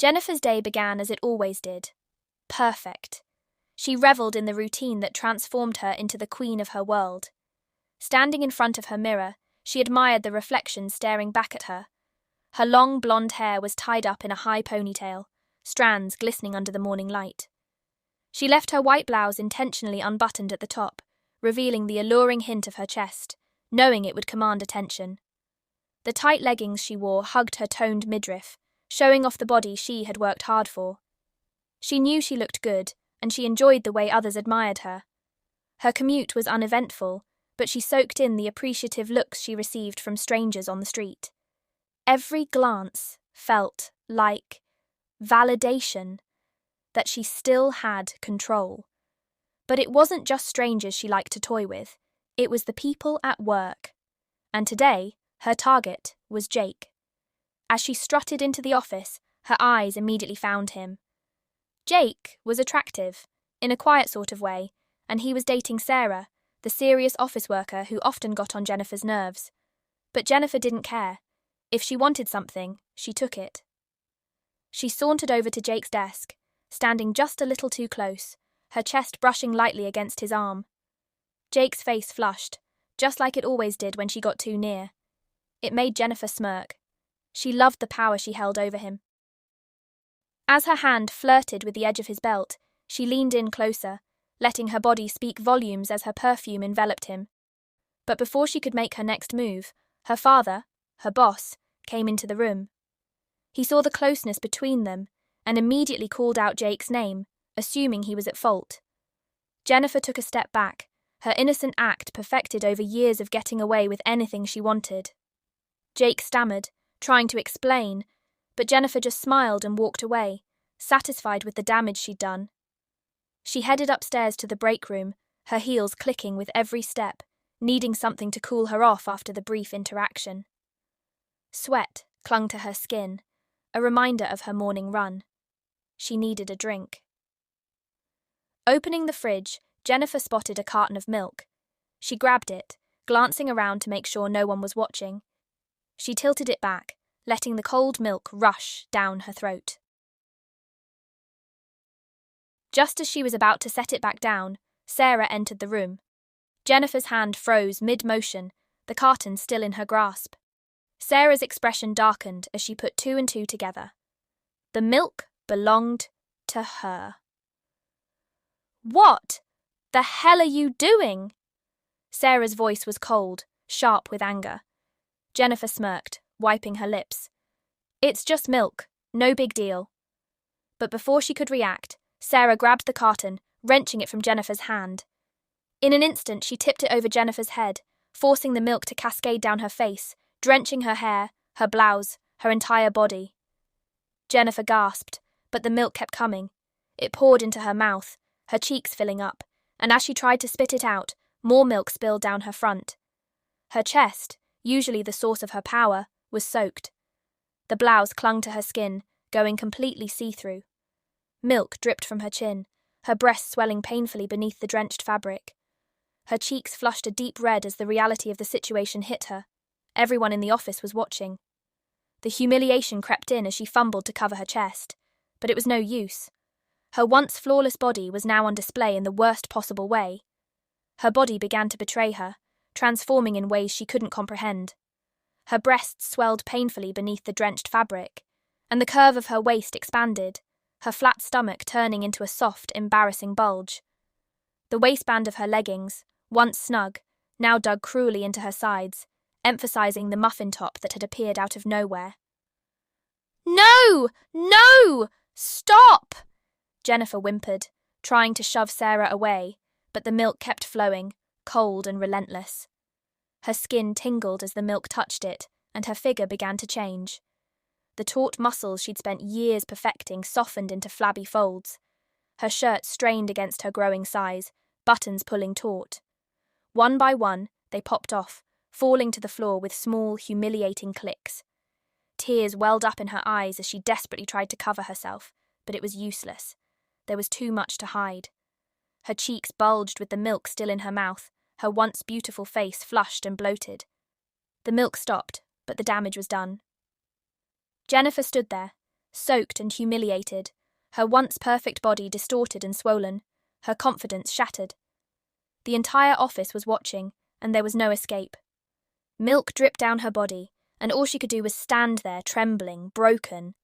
Jennifer's day began as it always did. Perfect. She revelled in the routine that transformed her into the queen of her world. Standing in front of her mirror, she admired the reflection staring back at her. Her long blonde hair was tied up in a high ponytail, strands glistening under the morning light. She left her white blouse intentionally unbuttoned at the top, revealing the alluring hint of her chest, knowing it would command attention. The tight leggings she wore hugged her toned midriff, showing off the body she had worked hard for. She knew she looked good, and she enjoyed the way others admired her. Her commute was uneventful, but she soaked in the appreciative looks she received from strangers on the street. Every glance felt like validation that she still had control. But it wasn't just strangers she liked to toy with, it was the people at work. And today, her target was Jake. As she strutted into the office, her eyes immediately found him. Jake was attractive, in a quiet sort of way, and he was dating Sarah, the serious office worker who often got on Jennifer's nerves. But Jennifer didn't care. If she wanted something, she took it. She sauntered over to Jake's desk, standing just a little too close, her chest brushing lightly against his arm. Jake's face flushed, just like it always did when she got too near. It made Jennifer smirk. She loved the power she held over him. As her hand flirted with the edge of his belt, she leaned in closer, letting her body speak volumes as her perfume enveloped him. But before she could make her next move, her father, her boss, came into the room. He saw the closeness between them and immediately called out Jake's name, assuming he was at fault. Jennifer took a step back, her innocent act perfected over years of getting away with anything she wanted. Jake stammered, trying to explain, but Jennifer just smiled and walked away, satisfied with the damage she'd done. She headed upstairs to the break room, her heels clicking with every step, needing something to cool her off after the brief interaction. Sweat clung to her skin, a reminder of her morning run. She needed a drink. Opening the fridge, Jennifer spotted a carton of milk. She grabbed it, glancing around to make sure no one was watching. She tilted it back, letting the cold milk rush down her throat. Just as she was about to set it back down, Sarah entered the room. Jennifer's hand froze mid-motion, the carton still in her grasp. Sarah's expression darkened as she put two and two together. The milk belonged to her. "What the hell are you doing?" Sarah's voice was cold, sharp with anger. Jennifer smirked, wiping her lips. "It's just milk, no big deal." But before she could react, Sarah grabbed the carton, wrenching it from Jennifer's hand. In an instant, she tipped it over Jennifer's head, forcing the milk to cascade down her face, drenching her hair, her blouse, her entire body. Jennifer gasped, but the milk kept coming. It poured into her mouth, her cheeks filling up, and as she tried to spit it out, more milk spilled down her front. Her chest, usually the source of her power, was soaked. The blouse clung to her skin, going completely see-through. Milk dripped from her chin, her breasts swelling painfully beneath the drenched fabric. Her cheeks flushed a deep red as the reality of the situation hit her. Everyone in the office was watching. The humiliation crept in as she fumbled to cover her chest, but it was no use. Her once flawless body was now on display in the worst possible way. Her body began to betray her, transforming in ways she couldn't comprehend. Her breasts swelled painfully beneath the drenched fabric, and the curve of her waist expanded, her flat stomach turning into a soft, embarrassing bulge. The waistband of her leggings, once snug, now dug cruelly into her sides, emphasizing the muffin top that had appeared out of nowhere. "No! No! Stop!" Jennifer whimpered, trying to shove Sarah away, but the milk kept flowing, cold and relentless. Her skin tingled as the milk touched it, and her figure began to change. The taut muscles she'd spent years perfecting softened into flabby folds. Her shirt strained against her growing size, buttons pulling taut. One by one, they popped off, falling to the floor with small, humiliating clicks. Tears welled up in her eyes as she desperately tried to cover herself, but it was useless. There was too much to hide. Her cheeks bulged with the milk still in her mouth, her once beautiful face flushed and bloated. The milk stopped, but the damage was done. Jennifer stood there, soaked and humiliated, her once perfect body distorted and swollen, her confidence shattered. The entire office was watching, and there was no escape. Milk dripped down her body, and all she could do was stand there, trembling, broken,